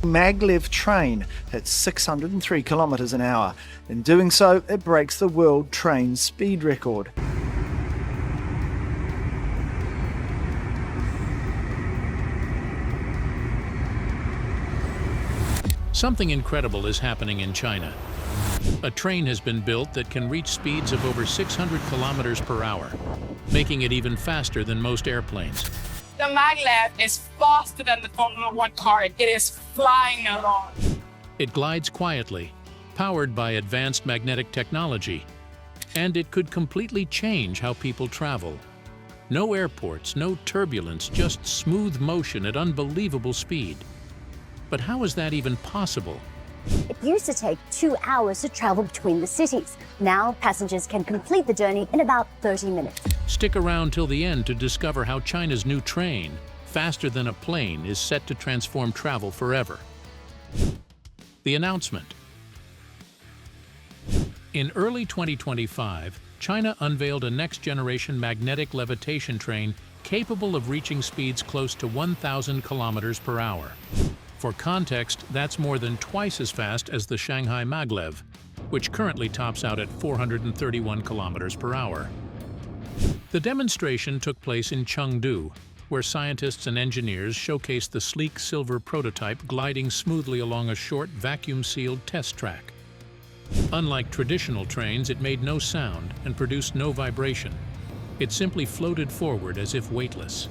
Maglev train hits 603 kilometers an hour. In doing so, it breaks the world train speed record. Something incredible is happening in China. A train has been built that can reach speeds of over 600 kilometers per hour, making it even faster than most airplanes. The Maglev is faster than the Formula One car. It is flying along. It glides quietly, powered by advanced magnetic technology, and it could completely change how people travel. No airports, no turbulence, just smooth motion at unbelievable speed. But how is that even possible? It used to take 2 hours to travel between the cities. Now, passengers can complete the journey in about 30 minutes. Stick around till the end to discover how China's new train, faster than a plane, is set to transform travel forever. The announcement. In early 2025, China unveiled a next-generation magnetic levitation train capable of reaching speeds close to 1,000 kilometers per hour. For context, that's more than twice as fast as the Shanghai Maglev, which currently tops out at 431 kilometers per hour. The demonstration took place in Chengdu, where scientists and engineers showcased the sleek silver prototype gliding smoothly along a short vacuum-sealed test track. Unlike traditional trains, it made no sound and produced no vibration. It simply floated forward as if weightless.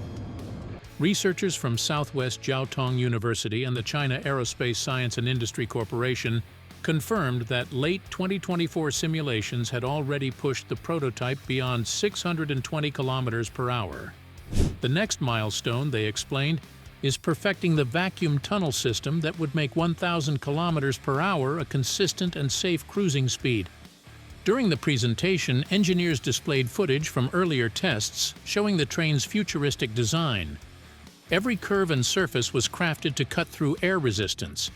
Researchers from Southwest Jiaotong University and the China Aerospace Science and Industry Corporation confirmed that late 2024 simulations had already pushed the prototype beyond 620 kilometers per hour. The next milestone, they explained, is perfecting the vacuum tunnel system that would make 1,000 kilometers per hour a consistent and safe cruising speed. During the presentation, engineers displayed footage from earlier tests showing the train's futuristic design. Every curve and surface was crafted to cut through air resistance,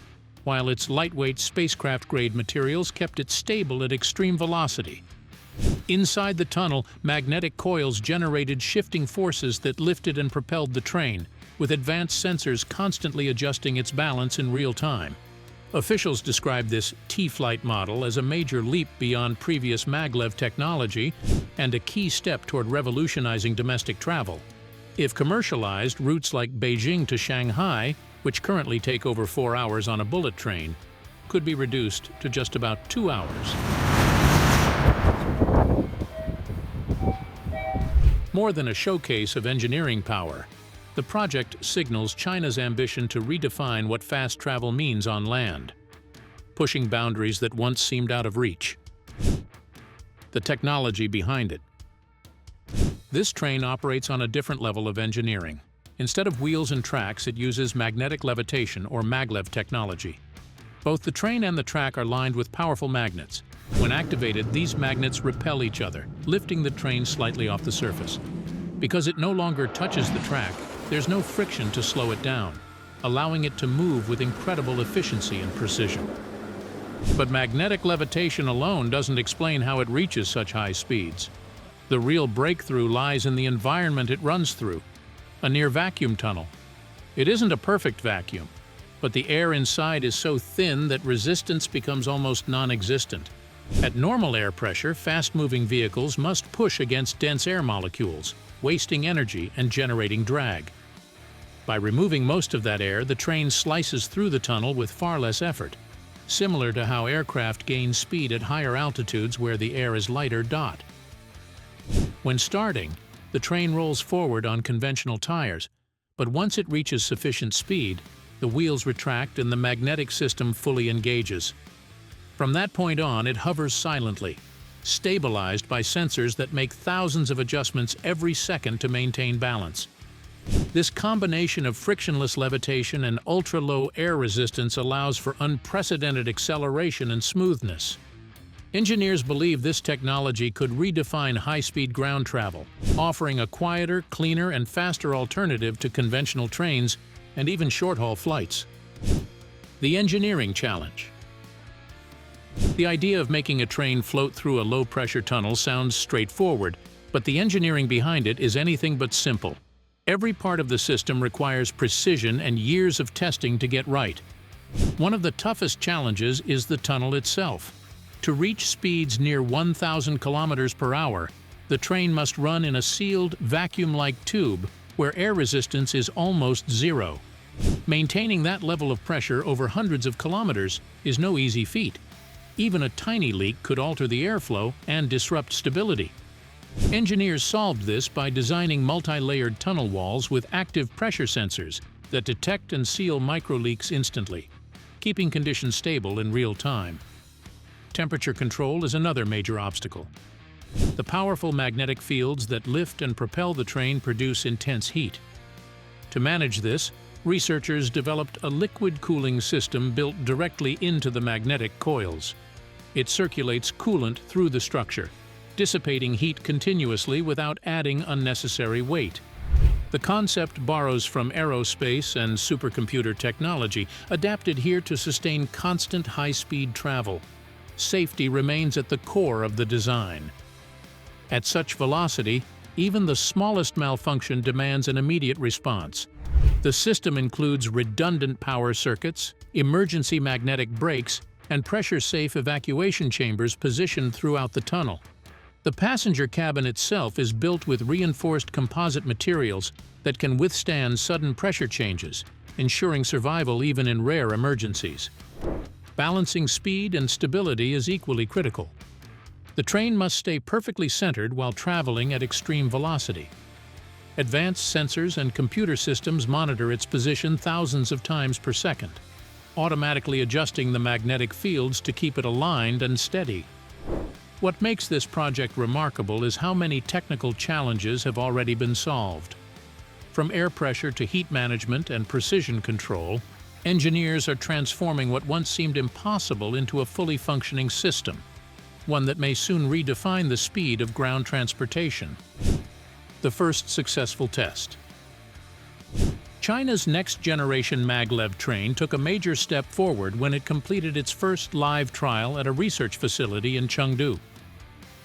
while its lightweight spacecraft-grade materials kept it stable at extreme velocity. Inside the tunnel, magnetic coils generated shifting forces that lifted and propelled the train, with advanced sensors constantly adjusting its balance in real time. Officials described this T-flight model as a major leap beyond previous Maglev technology and a key step toward revolutionizing domestic travel. If commercialized, routes like Beijing to Shanghai, which currently take over 4 hours on a bullet train, could be reduced to just about 2 hours. More than a showcase of engineering power, the project signals China's ambition to redefine what fast travel means on land, pushing boundaries that once seemed out of reach. The technology behind it. This train operates on a different level of engineering. Instead of wheels and tracks, it uses magnetic levitation or Maglev technology. Both the train and the track are lined with powerful magnets. When activated, these magnets repel each other, lifting the train slightly off the surface. Because it no longer touches the track, there's no friction to slow it down, allowing it to move with incredible efficiency and precision. But magnetic levitation alone doesn't explain how it reaches such high speeds. The real breakthrough lies in the environment it runs through, a near vacuum tunnel. It isn't a perfect vacuum, but the air inside is so thin that resistance becomes almost non-existent. At normal air pressure, fast-moving vehicles must push against dense air molecules, wasting energy and generating drag. By removing most of that air, the train slices through the tunnel with far less effort, similar to how aircraft gain speed at higher altitudes where the air is lighter. When starting, the train rolls forward on conventional tires, but once it reaches sufficient speed, the wheels retract and the magnetic system fully engages. From that point on, it hovers silently, stabilized by sensors that make thousands of adjustments every second to maintain balance. This combination of frictionless levitation and ultra-low air resistance allows for unprecedented acceleration and smoothness. Engineers believe this technology could redefine high-speed ground travel, offering a quieter, cleaner, and faster alternative to conventional trains and even short-haul flights. The engineering challenge. The idea of making a train float through a low-pressure tunnel sounds straightforward, but the engineering behind it is anything but simple. Every part of the system requires precision and years of testing to get right. One of the toughest challenges is the tunnel itself. To reach speeds near 1,000 kilometers per hour, the train must run in a sealed, vacuum-like tube where air resistance is almost zero. Maintaining that level of pressure over hundreds of kilometers is no easy feat. Even a tiny leak could alter the airflow and disrupt stability. Engineers solved this by designing multi-layered tunnel walls with active pressure sensors that detect and seal microleaks instantly, keeping conditions stable in real time. Temperature control is another major obstacle. The powerful magnetic fields that lift and propel the train produce intense heat. To manage this, researchers developed a liquid cooling system built directly into the magnetic coils. It circulates coolant through the structure, dissipating heat continuously without adding unnecessary weight. The concept borrows from aerospace and supercomputer technology, adapted here to sustain constant high-speed travel. Safety remains at the core of the design. At such velocity, even the smallest malfunction demands an immediate response. The system includes redundant power circuits, emergency magnetic brakes, and pressure-safe evacuation chambers positioned throughout the tunnel. The passenger cabin itself is built with reinforced composite materials that can withstand sudden pressure changes, ensuring survival even in rare emergencies. Balancing speed and stability is equally critical. The train must stay perfectly centered while traveling at extreme velocity. Advanced sensors and computer systems monitor its position thousands of times per second, automatically adjusting the magnetic fields to keep it aligned and steady. What makes this project remarkable is how many technical challenges have already been solved. From air pressure to heat management and precision control, engineers are transforming what once seemed impossible into a fully functioning system, one that may soon redefine the speed of ground transportation. The first successful test. China's next-generation Maglev train took a major step forward when it completed its first live trial at a research facility in Chengdu.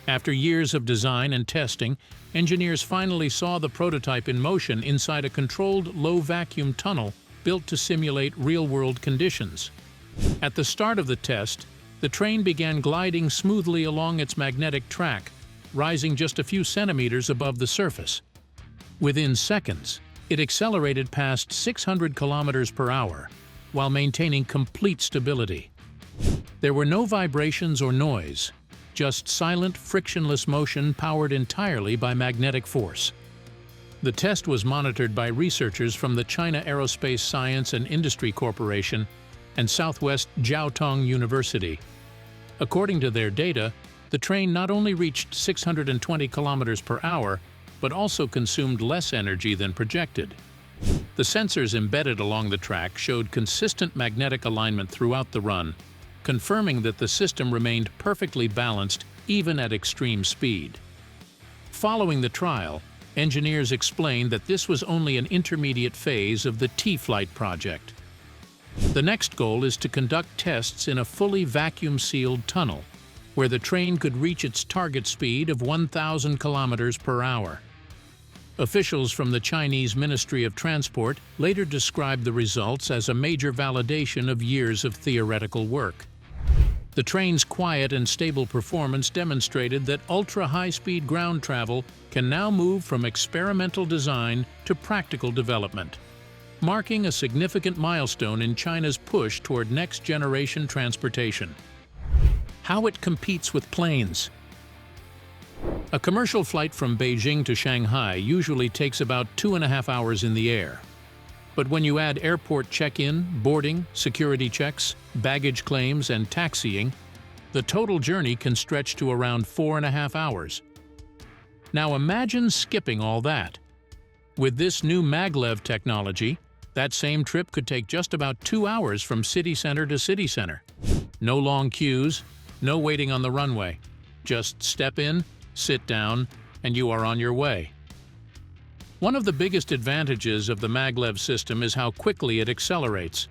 After years of design and testing, engineers finally saw the prototype in motion inside a controlled low-vacuum tunnel built to simulate real-world conditions. At the start of the test, the train began gliding smoothly along its magnetic track, rising just a few centimeters above the surface. Within seconds, it accelerated past 600 kilometers per hour, while maintaining complete stability. There were no vibrations or noise, just silent, frictionless motion powered entirely by magnetic force. The test was monitored by researchers from the China Aerospace Science and Industry Corporation and Southwest Jiaotong University. According to their data, the train not only reached 620 kilometers per hour, but also consumed less energy than projected. The sensors embedded along the track showed consistent magnetic alignment throughout the run, confirming that the system remained perfectly balanced even at extreme speed. Following the trial, engineers explained that this was only an intermediate phase of the T-Flight project. The next goal is to conduct tests in a fully vacuum-sealed tunnel, where the train could reach its target speed of 1,000 kilometers per hour. Officials from the Chinese Ministry of Transport later described the results as a major validation of years of theoretical work. The train's quiet and stable performance demonstrated that ultra-high-speed ground travel can now move from experimental design to practical development, marking a significant milestone in China's push toward next-generation transportation. How it competes with planes. A commercial flight from Beijing to Shanghai usually takes about 2.5 hours in the air. But when you add airport check-in, boarding, security checks, baggage claims, and taxiing, the total journey can stretch to around 4.5 hours. Now imagine skipping all that. With this new Maglev technology, that same trip could take just about 2 hours from city center to city center. No long queues, no waiting on the runway. Just step in, sit down, and you are on your way. One of the biggest advantages of the Maglev system is how quickly it accelerates.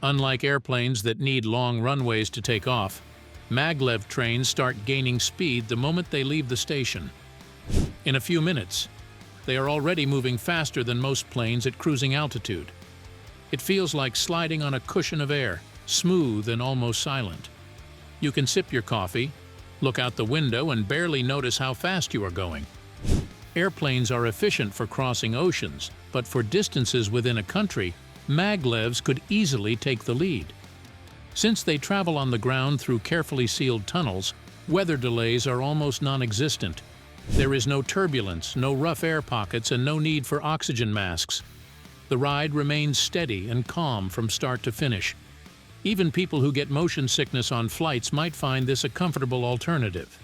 Unlike airplanes that need long runways to take off, Maglev trains start gaining speed the moment they leave the station. In a few minutes, they are already moving faster than most planes at cruising altitude. It feels like sliding on a cushion of air, smooth and almost silent. You can sip your coffee, look out the window and barely notice how fast you are going. Airplanes are efficient for crossing oceans, but for distances within a country, maglevs could easily take the lead. Since they travel on the ground through carefully sealed tunnels, weather delays are almost non-existent. There is no turbulence, no rough air pockets, and no need for oxygen masks. The ride remains steady and calm from start to finish. Even people who get motion sickness on flights might find this a comfortable alternative.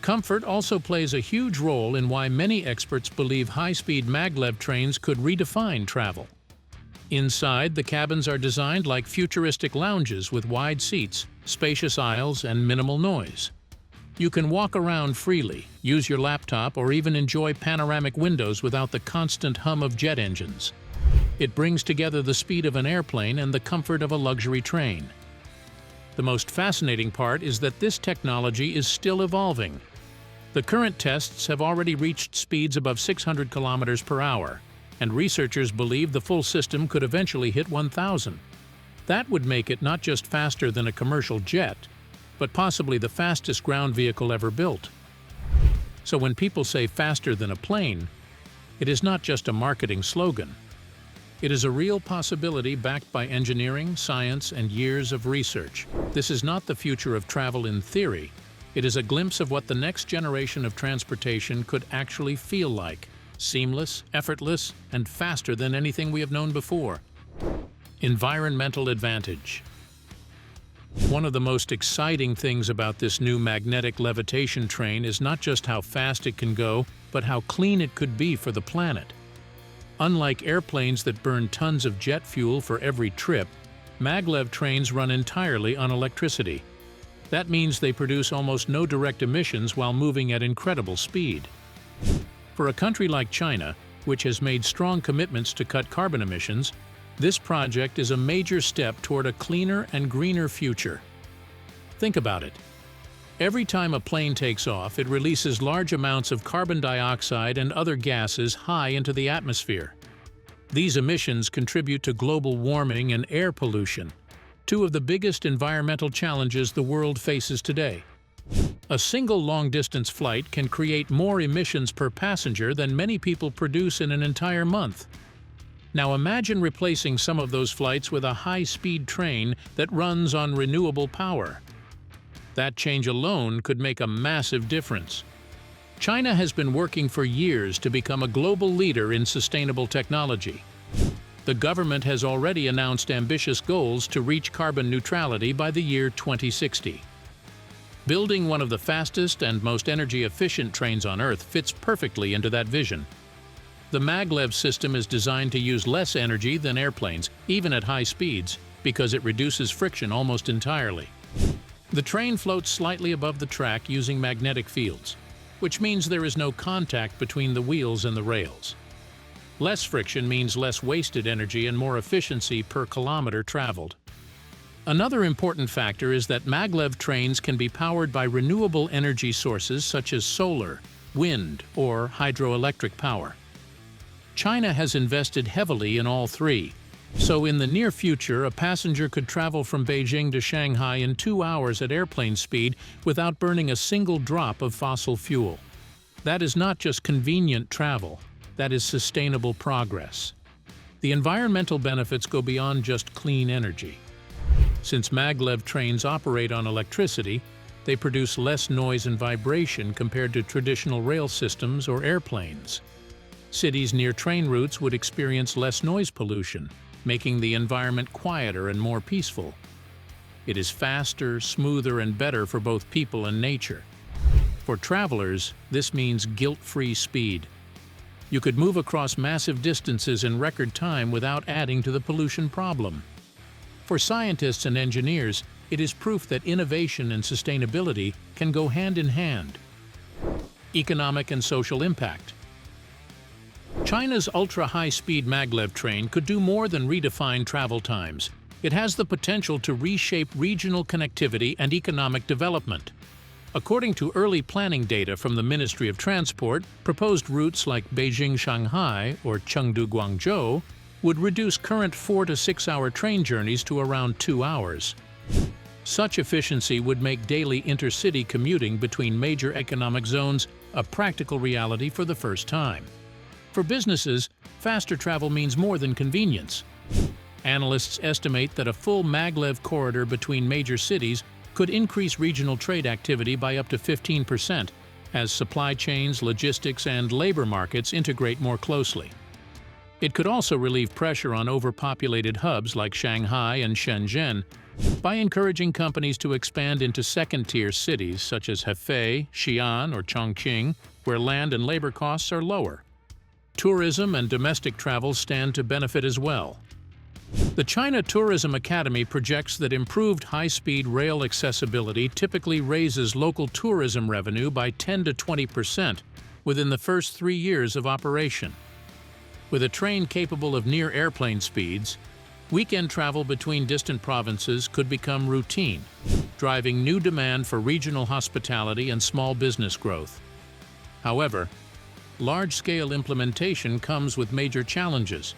Comfort also plays a huge role in why many experts believe high-speed maglev trains could redefine travel. Inside, the cabins are designed like futuristic lounges with wide seats, spacious aisles, and minimal noise. You can walk around freely, use your laptop, or even enjoy panoramic windows without the constant hum of jet engines. It brings together the speed of an airplane and the comfort of a luxury train. The most fascinating part is that this technology is still evolving. The current tests have already reached speeds above 600 kilometers per hour, and researchers believe the full system could eventually hit 1,000. That would make it not just faster than a commercial jet, but possibly the fastest ground vehicle ever built. So when people say faster than a plane, it is not just a marketing slogan. It is a real possibility backed by engineering, science, and years of research. This is not the future of travel in theory. It is a glimpse of what the next generation of transportation could actually feel like: seamless, effortless, and faster than anything we have known before. Environmental advantage. One of the most exciting things about this new magnetic levitation train is not just how fast it can go, but how clean it could be for the planet. Unlike airplanes that burn tons of jet fuel for every trip, maglev trains run entirely on electricity. That means they produce almost no direct emissions while moving at incredible speed. For a country like China, which has made strong commitments to cut carbon emissions, this project is a major step toward a cleaner and greener future. Think about it. Every time a plane takes off, it releases large amounts of carbon dioxide and other gases high into the atmosphere. These emissions contribute to global warming and air pollution, two of the biggest environmental challenges the world faces today. A single long-distance flight can create more emissions per passenger than many people produce in an entire month. Now imagine replacing some of those flights with a high-speed train that runs on renewable power. That change alone could make a massive difference. China has been working for years to become a global leader in sustainable technology. The government has already announced ambitious goals to reach carbon neutrality by the year 2060. Building one of the fastest and most energy-efficient trains on Earth fits perfectly into that vision. The maglev system is designed to use less energy than airplanes, even at high speeds, because it reduces friction almost entirely. The train floats slightly above the track using magnetic fields, which means there is no contact between the wheels and the rails. Less friction means less wasted energy and more efficiency per kilometer traveled. Another important factor is that maglev trains can be powered by renewable energy sources such as solar, wind, or hydroelectric power. China has invested heavily in all three, so in the near future a passenger could travel from Beijing to Shanghai in 2 hours at airplane speed without burning a single drop of fossil fuel. That is not just convenient travel, that is sustainable progress. The environmental benefits go beyond just clean energy. Since maglev trains operate on electricity, they produce less noise and vibration compared to traditional rail systems or airplanes. Cities near train routes would experience less noise pollution, making the environment quieter and more peaceful. It is faster, smoother, and better for both people and nature. For travelers, this means guilt-free speed. You could move across massive distances in record time without adding to the pollution problem. For scientists and engineers, it is proof that innovation and sustainability can go hand in hand. Economic and social impact. China's ultra-high-speed maglev train could do more than redefine travel times. It has the potential to reshape regional connectivity and economic development. According to early planning data from the Ministry of Transport, proposed routes like Beijing-Shanghai or Chengdu-Guangzhou would reduce current 4 to 6 hour train journeys to around 2 hours. Such efficiency would make daily intercity commuting between major economic zones a practical reality for the first time. For businesses, faster travel means more than convenience. Analysts estimate that a full Maglev corridor between major cities could increase regional trade activity by up to 15%, as supply chains, logistics, and labor markets integrate more closely. It could also relieve pressure on overpopulated hubs like Shanghai and Shenzhen by encouraging companies to expand into second-tier cities such as Hefei, Xi'an, or Chongqing, where land and labor costs are lower. Tourism and domestic travel stand to benefit as well. The China Tourism Academy projects that improved high-speed rail accessibility typically raises local tourism revenue by 10 to 20% within the first 3 years of operation. With a train capable of near airplane speeds, weekend travel between distant provinces could become routine, driving new demand for regional hospitality and small business growth. However, large-scale implementation comes with major challenges.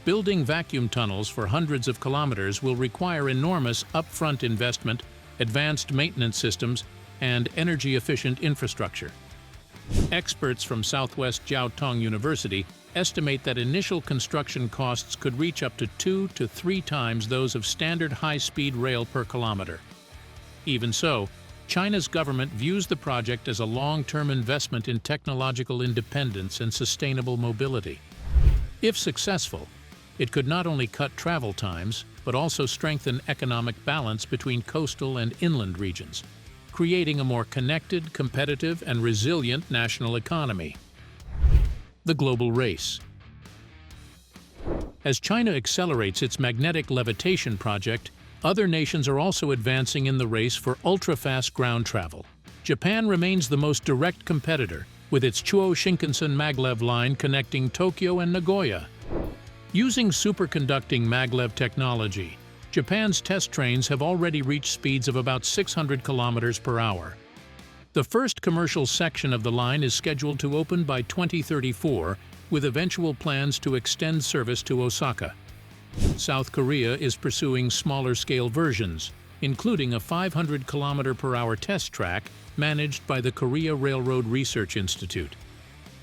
Building vacuum tunnels for hundreds of kilometers will require enormous upfront investment, advanced maintenance systems, and energy-efficient infrastructure. Experts from Southwest Jiao Tong University estimate that initial construction costs could reach up to 2 to 3 times those of standard high-speed rail per kilometer. Even so, China's government views the project as a long-term investment in technological independence and sustainable mobility. If successful, it could not only cut travel times, but also strengthen economic balance between coastal and inland regions, creating a more connected, competitive, and resilient national economy. The global race. As China accelerates its magnetic levitation project, other nations are also advancing in the race for ultra-fast ground travel. Japan remains the most direct competitor, with its Chuo Shinkansen Maglev line connecting Tokyo and Nagoya. Using superconducting Maglev technology, Japan's test trains have already reached speeds of about 600 kilometers per hour. The first commercial section of the line is scheduled to open by 2034, with eventual plans to extend service to Osaka. South Korea is pursuing smaller-scale versions, including a 500 km/h test track managed by the Korea Railroad Research Institute.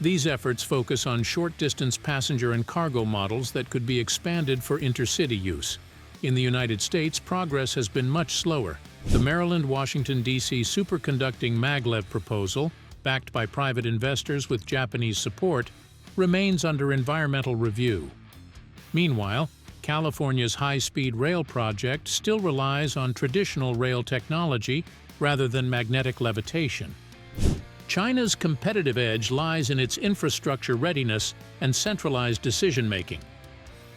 These efforts focus on short-distance passenger and cargo models that could be expanded for intercity use. In the United States, progress has been much slower. The Maryland-Washington, D.C. superconducting Maglev proposal, backed by private investors with Japanese support, remains under environmental review. Meanwhile, California's high-speed rail project still relies on traditional rail technology rather than magnetic levitation. China's competitive edge lies in its infrastructure readiness and centralized decision-making.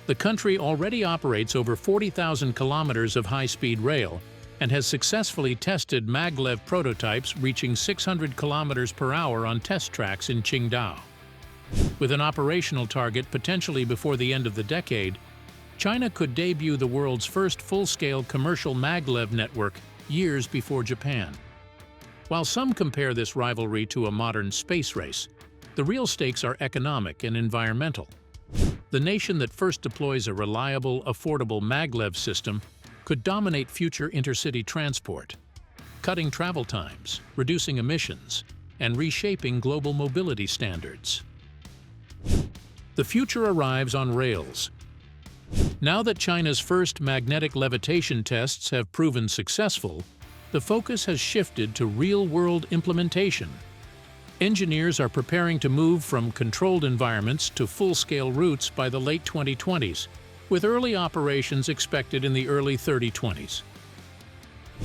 The country already operates over 40,000 kilometers of high-speed rail and has successfully tested Maglev prototypes reaching 600 kilometers per hour on test tracks in Qingdao. With an operational target potentially before the end of the decade, China could debut the world's first full-scale commercial Maglev network years before Japan. While some compare this rivalry to a modern space race, the real stakes are economic and environmental. The nation that first deploys a reliable, affordable Maglev system could dominate future intercity transport, cutting travel times, reducing emissions, and reshaping global mobility standards. The future arrives on rails. Now that China's first magnetic levitation tests have proven successful, the focus has shifted to real-world implementation. Engineers are preparing to move from controlled environments to full-scale routes by the late 2020s, with early operations expected in the early 3020s.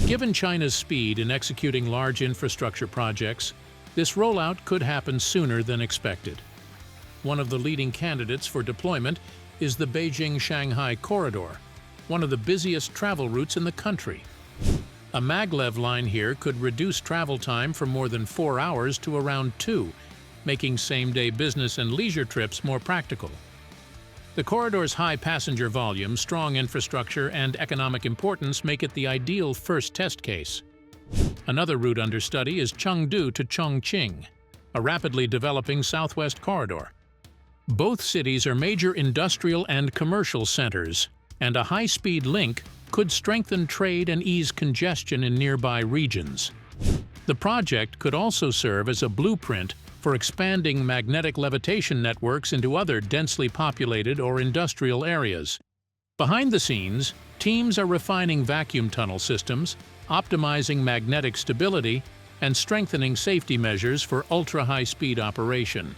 Given China's speed in executing large infrastructure projects, this rollout could happen sooner than expected. One of the leading candidates for deployment is the Beijing-Shanghai corridor, one of the busiest travel routes in the country. A Maglev line here could reduce travel time from more than 4 hours to around 2, making same-day business and leisure trips more practical. The corridor's high passenger volume, strong infrastructure, and economic importance make it the ideal first test case. Another route under study is Chengdu to Chongqing, a rapidly developing southwest corridor. Both cities are major industrial and commercial centers, and a high-speed link could strengthen trade and ease congestion in nearby regions. The project could also serve as a blueprint for expanding magnetic levitation networks into other densely populated or industrial areas. Behind the scenes, teams are refining vacuum tunnel systems, optimizing magnetic stability, and strengthening safety measures for ultra-high-speed operation.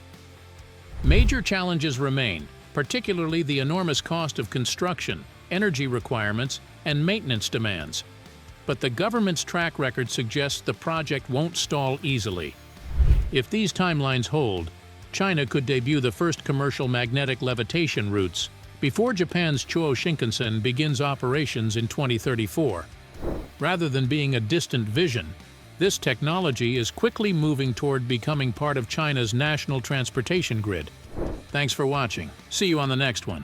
Major challenges remain, particularly the enormous cost of construction, energy requirements, and maintenance demands. But the government's track record suggests the project won't stall easily. If these timelines hold, China could debut the first commercial magnetic levitation routes before Japan's Chuo Shinkansen begins operations in 2034. Rather than being a distant vision, this technology is quickly moving toward becoming part of China's national transportation grid. Thanks for watching. See you on the next one.